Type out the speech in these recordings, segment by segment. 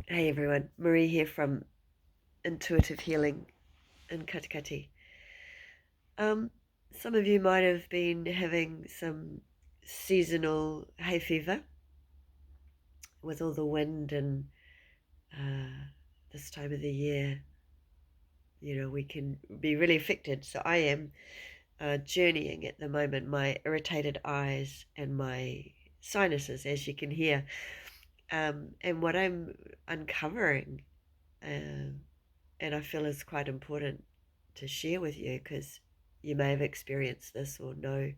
Hey everyone, Marie here from Intuitive Healing in Katikati. Um, some of you might have been having some seasonal hay fever with all the wind and this time of the year. We can be really affected. So I am journeying at the moment, my irritated eyes and my sinuses, as you can hear. And what I'm uncovering um, and I feel is quite important to share with you because you may have experienced this or know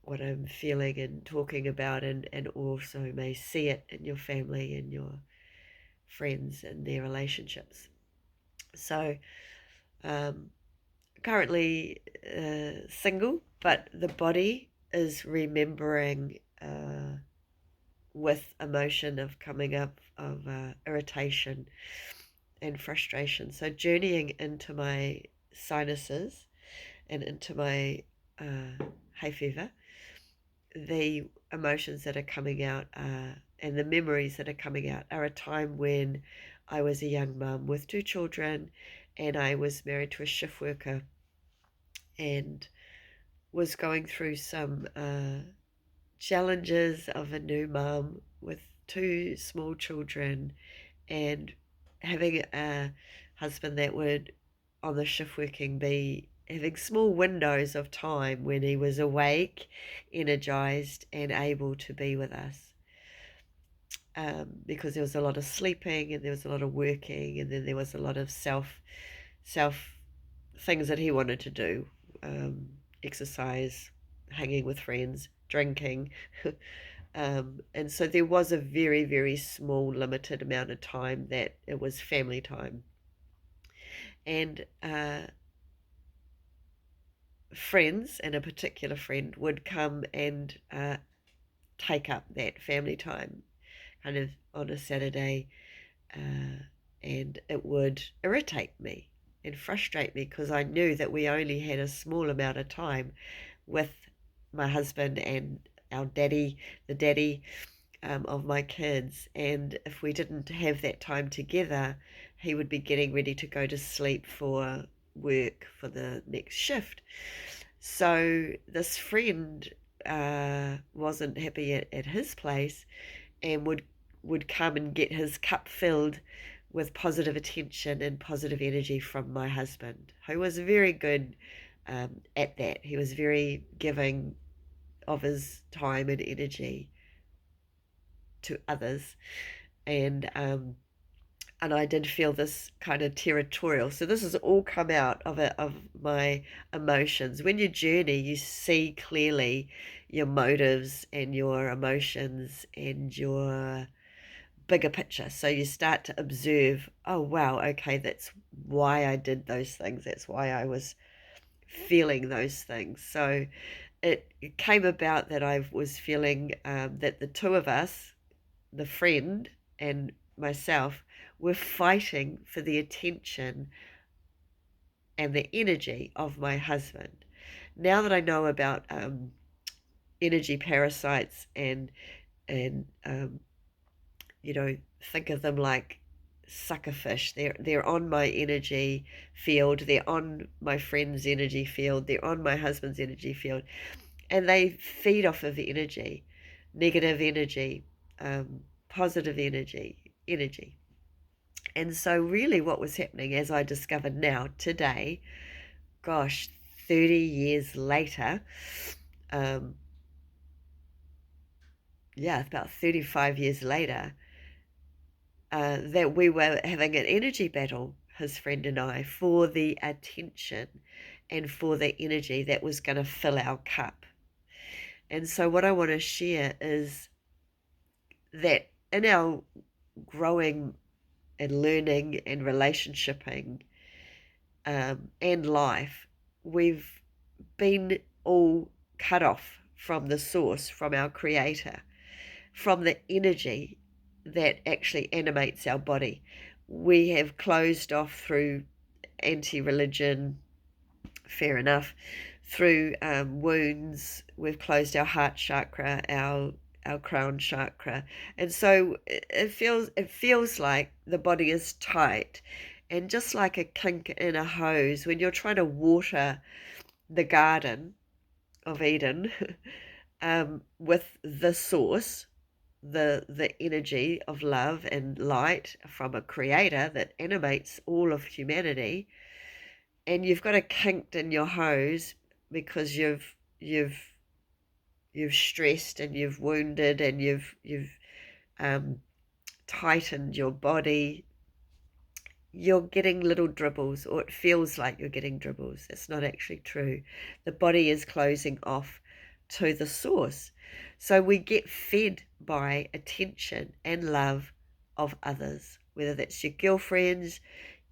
what I'm feeling and talking about, and also may see it in your family and your friends and their relationships. So, um, currently single, but the body is remembering with emotion of coming up of irritation and frustration. So journeying into my sinuses and into my hay fever, the emotions that are coming out and the memories that are coming out are a time when I was a young mum with two children and I was married to a shift worker and was going through some challenges of a new mum with two small children and having a husband that would, on the shift working, be having small windows of time when he was awake, energized, and able to be with us. Because there was a lot of sleeping and there was a lot of working, and then there was a lot of self things that he wanted to do, exercise, hanging with friends, drinking. And so there was a very, very small, limited amount of time that it was family time. And friends, and a particular friend, would come and take up that family time kind of on a Saturday. And it would irritate me and frustrate me because I knew that we only had a small amount of time with my husband and our daddy, the daddy of my kids. And if we didn't have that time together, he would be getting ready to go to sleep for work for the next shift. So this friend wasn't happy at his place and would come and get his cup filled with positive attention and positive energy from my husband, who was very good at that. He was very giving of his time and energy to others, and I did feel this kind of territorial. So this has all come out of my emotions. When you journey, you see clearly your motives and your emotions and your bigger picture. So you start to observe, oh wow, okay, that's why I did those things. That's why I was feeling those things. So it came about that I was feeling that the two of us, the friend and myself, were fighting for the attention and the energy of my husband. Now that I know about energy parasites and think of them like suckerfish. They're on my energy field. They're on my friend's energy field. They're on my husband's energy field, and they feed off of the energy, negative energy, positive energy. And so, really, what was happening, as I discovered now today, gosh, 30 years later, um, yeah, about 35 years later, that we were having an energy battle, his friend and I, for the attention and for the energy that was going to fill our cup. And so, what I want to share is that in our growing and learning and relationshiping and life, we've been all cut off from the source, from our creator, from the energy that actually animates our body. We have closed off through anti-religion, fair enough, through wounds. We've closed our heart chakra, our our crown chakra. And so it feels like the body is tight, and just like a kink in a hose when you're trying to water the garden of Eden, with the source, the energy of love and light from a creator that animates all of humanity, and you've got a kink in your hose because you've stressed and you've wounded and you've um, tightened your body, you're getting little dribbles, or it feels like you're getting dribbles. It's not actually true. The body is closing off to the source. So we get fed by attention and love of others, whether that's your girlfriends,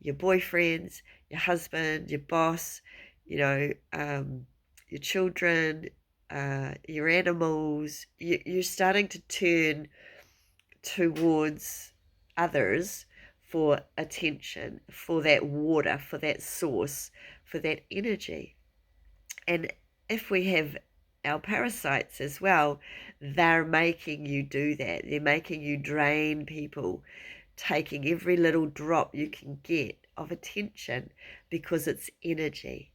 your boyfriends, your husband, your boss, your children, your animals. You're starting to turn towards others for attention, for that water, for that source, for that energy. And if we have our parasites as well, they're making you do that. They're making you drain people, taking every little drop you can get of attention because it's energy.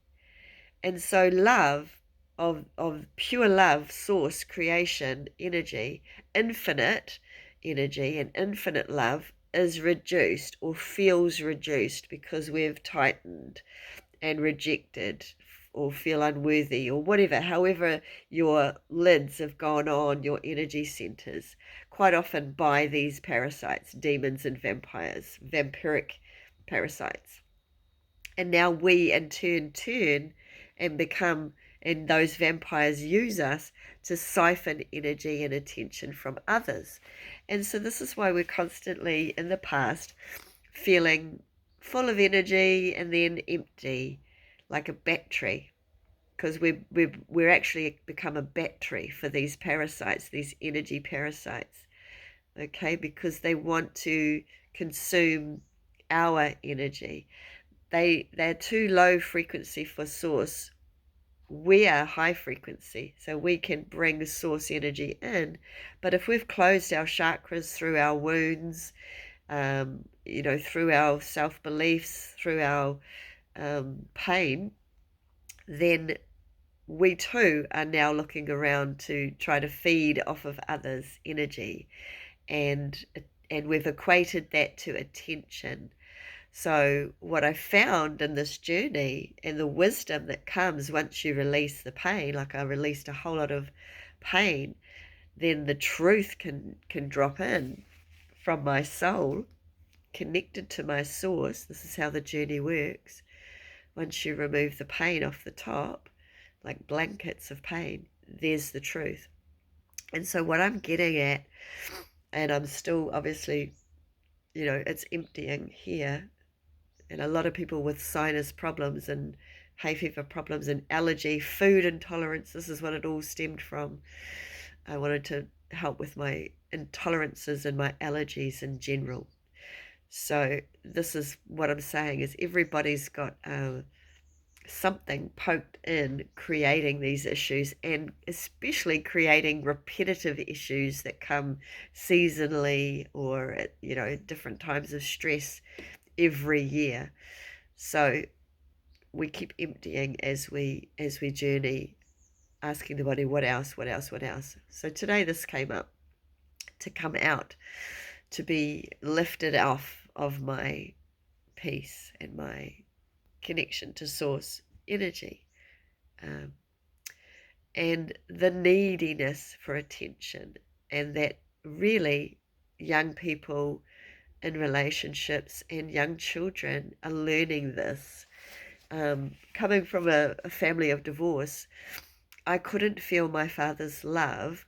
And so love, of pure love, source, creation, energy, infinite energy and infinite love is reduced or feels reduced because we've tightened and rejected or feel unworthy or whatever, however your lids have gone on your energy centers, quite often by these parasites, demons and vampires, vampiric parasites. And now we in turn and become, and those vampires use us to siphon energy and attention from others. And so this is why we're constantly in the past feeling full of energy and then empty, like a battery, because we're actually become a battery for these parasites, these energy parasites. Okay, because they want to consume our energy. They're too low frequency for source. We are high frequency, so we can bring source energy in. But if we've closed our chakras through our wounds, through our self-beliefs, through our pain, then we too are now looking around to try to feed off of others' energy, and we've equated that to attention. So what I found in this journey and the wisdom that comes once you release the pain, like I released a whole lot of pain, then the truth can drop in from my soul, connected to my source. This is how the journey works. Once you remove the pain off the top, like blankets of pain, there's the truth. And so what I'm getting at, and I'm still obviously, it's emptying here, and a lot of people with sinus problems and hay fever problems and allergy, food intolerance, this is what it all stemmed from. I wanted to help with my intolerances and my allergies in general. So this is what I'm saying, is everybody's got something poked in creating these issues, and especially creating repetitive issues that come seasonally or at different times of stress every year. So we keep emptying as we journey, asking the body, what else, what else, what else. So today this came up to come out, to be lifted off of my peace and my connection to source energy, and the neediness for attention, and that really young people in relationships and young children are learning this. Coming from a family of divorce, I couldn't feel my father's love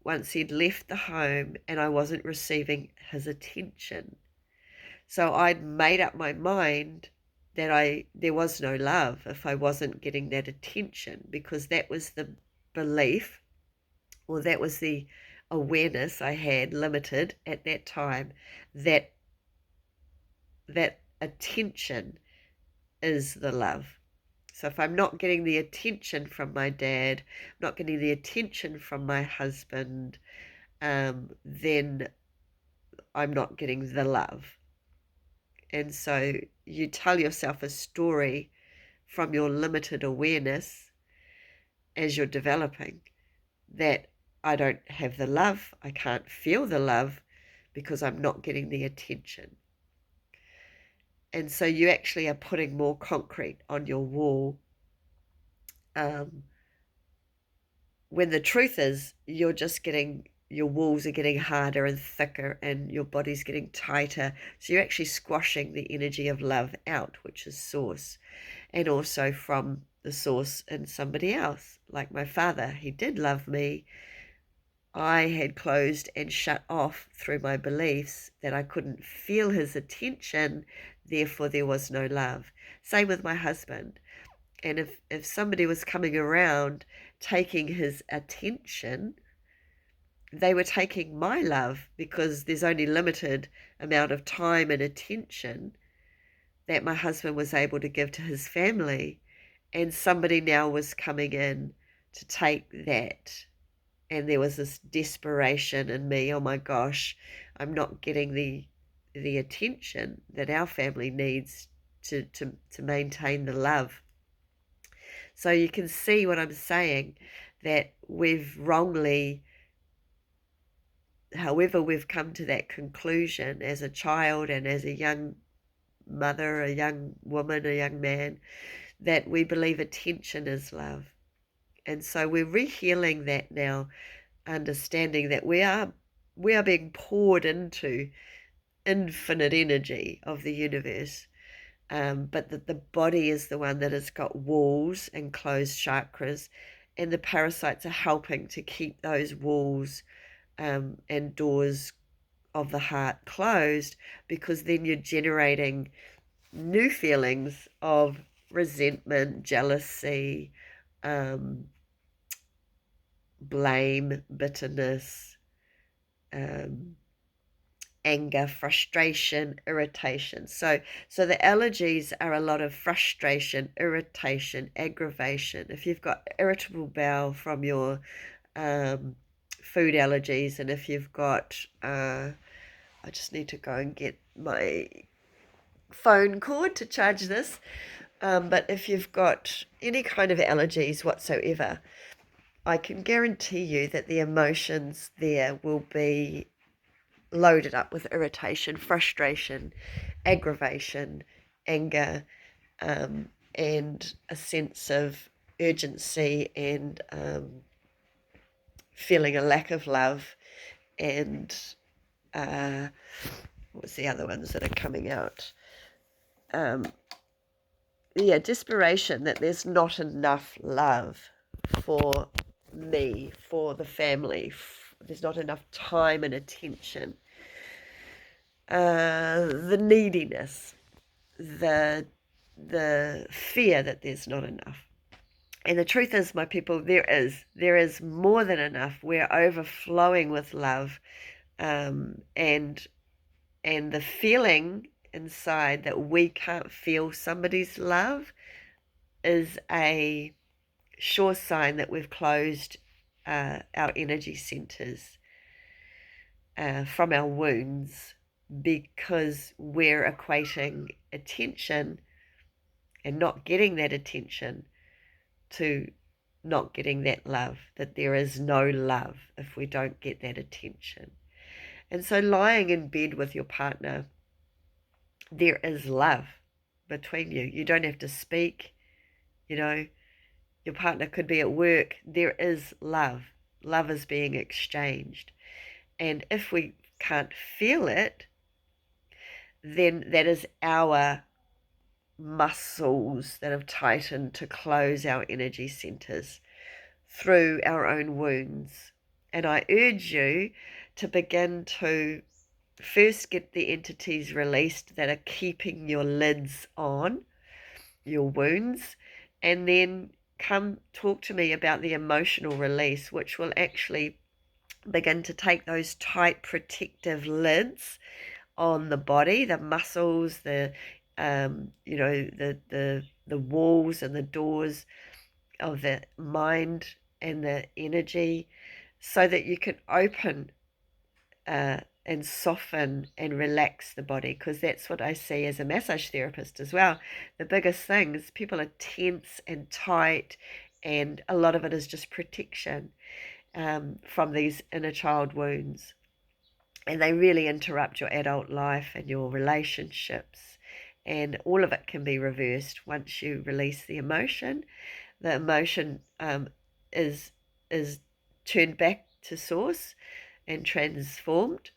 once he'd left the home and I wasn't receiving his attention. So I'd made up my mind that there was no love if I wasn't getting that attention, because that was the belief, or that was the awareness I had, limited at that time, that attention is the love. So if I'm not getting the attention from my dad, not getting the attention from my husband, then I'm not getting the love. And so you tell yourself a story from your limited awareness as you're developing that I don't have the love, I can't feel the love because I'm not getting the attention. And so you actually are putting more concrete on your wall, um, when the truth is you're just getting, your walls are getting harder and thicker and your body's getting tighter. So you're actually squashing the energy of love out, which is source, and also from the source in somebody else. Like my father, he did love me. I had closed and shut off through my beliefs that I couldn't feel his attention, therefore there was no love. Same with my husband. And if somebody was coming around taking his attention, they were taking my love, because there's only limited amount of time and attention that my husband was able to give to his family. And somebody now was coming in to take that. And there was this desperation in me. Oh my gosh, I'm not getting the attention that our family needs to maintain the love. So you can see what I'm saying, that we've wrongly, however we've come to that conclusion as a child and as a young mother, a young woman, a young man, that we believe attention is love. And so we're rehealing that now, understanding that we are being poured into infinite energy of the universe, but that the body is the one that has got walls and closed chakras, and the parasites are helping to keep those walls and doors of the heart closed, because then you're generating new feelings of resentment, jealousy, blame, bitterness, anger, frustration, irritation. So the allergies are a lot of frustration, irritation, aggravation. If you've got irritable bowel from your food allergies, and if you've got, I just need to go and get my phone cord to charge this. But if you've got any kind of allergies whatsoever, I can guarantee you that the emotions there will be loaded up with irritation, frustration, aggravation, anger, and a sense of urgency, and feeling a lack of love, and what's the other ones that are coming out? Desperation, that there's not enough love for me, for the family. There's not enough time and attention. The neediness, the fear that there's not enough. And the truth is, my people, there is more than enough. We're overflowing with love, and the feeling inside that we can't feel somebody's love is a sure sign that we've closed our energy centers from our wounds, because we're equating attention and not getting that attention to not getting that love, that there is no love if we don't get that attention. And so lying in bed with your partner, there is love between you. You don't have to speak, your partner could be at work. There is love. Love is being exchanged. And if we can't feel it, then that is our muscles that have tightened to close our energy centers through our own wounds. And I urge you to begin to first get the entities released that are keeping your lids on, your wounds, and then come talk to me about the emotional release, which will actually begin to take those tight protective lids on the body, the muscles, the walls and the doors of the mind and the energy, so that you can open and soften and relax the body, because that's what I see as a massage therapist as well. The biggest thing is people are tense and tight, and a lot of it is just protection from these inner child wounds. And they really interrupt your adult life and your relationships. And all of it can be reversed once you release the emotion. The emotion is is turned back to source and transformed,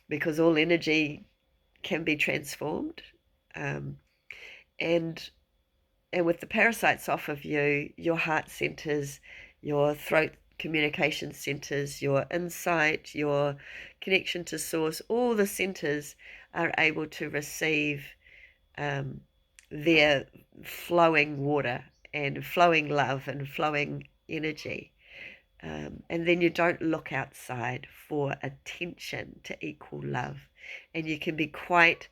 because all energy can be transformed. Um, and and with the parasites off of you, your heart centers, your throat communication centers, your insight, your connection to source, all the centers are able to receive um, their flowing water and flowing love and flowing energy. And then you don't look outside for attention to equal love, and you can be quite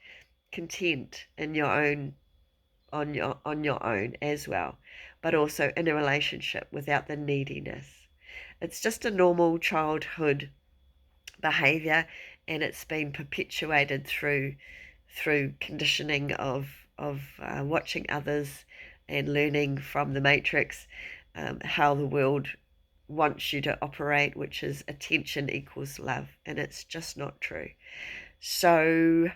content in your own on your own as well, but also in a relationship without the neediness. It's just a normal childhood behavior, and it's been perpetuated through conditioning of watching others and learning from the matrix, how the world wants you to operate, which is attention equals love, and it's just not true. So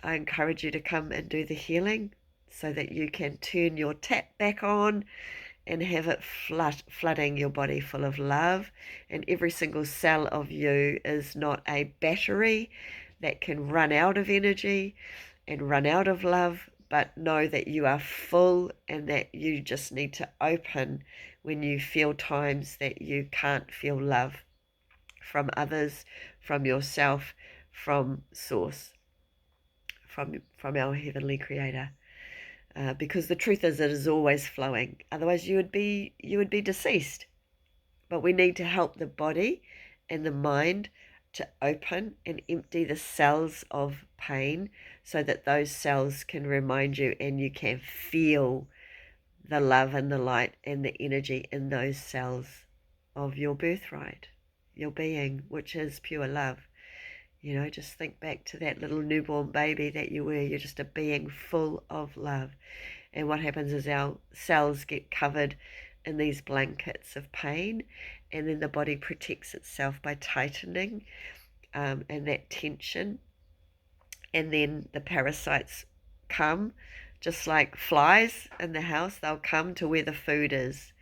I encourage you to come and do the healing so that you can turn your tap back on and have it flooding your body full of love. And every single cell of you is not a battery that can run out of energy and run out of love, but know that you are full and that you just need to open when you feel times that you can't feel love from others, from yourself, from source, from our heavenly creator. Because the truth is, it is always flowing. Otherwise, you would be deceased. But we need to help the body and the mind to open and empty the cells of pain, so that those cells can remind you and you can feel the love and the light and the energy in those cells of your birthright, your being, which is pure love. Just think back to that little newborn baby that you were. You're just a being full of love. And what happens is our cells get covered in these blankets of pain, and then the body protects itself by tightening and that tension. And then the parasites come, just like flies in the house, they'll come to where the food is.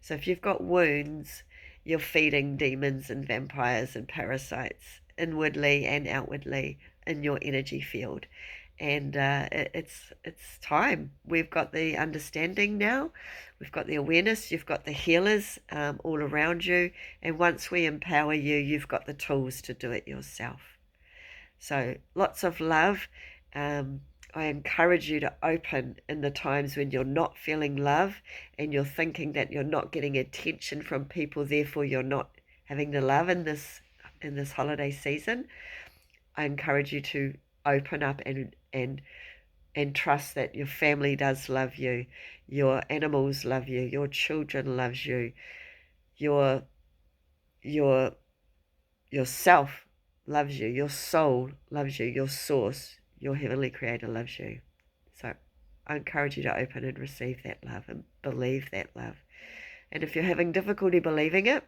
So if you've got wounds, you're feeding demons and vampires and parasites inwardly and outwardly in your energy field. And it's time. We've got the understanding now. We've got the awareness. You've got the healers all around you. And once we empower you, you've got the tools to do it yourself. So lots of love. I encourage you to open in the times when you're not feeling love and you're thinking that you're not getting attention from people, therefore you're not having the love in this holiday season. I encourage you to open up and trust that your family does love you, your animals love you, your children loves you, your your yourself loves you, your soul loves you, your source, your heavenly creator loves you. So I encourage you to open and receive that love and believe that love. And if you're having difficulty believing it,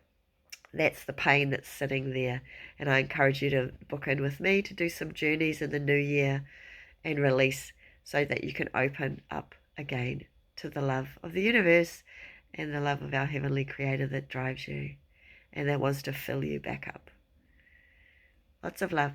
that's the pain that's sitting there. And I encourage you to book in with me to do some journeys in the new year and release, so that you can open up again to the love of the universe and the love of our heavenly creator that drives you and that wants to fill you back up. Lots of love.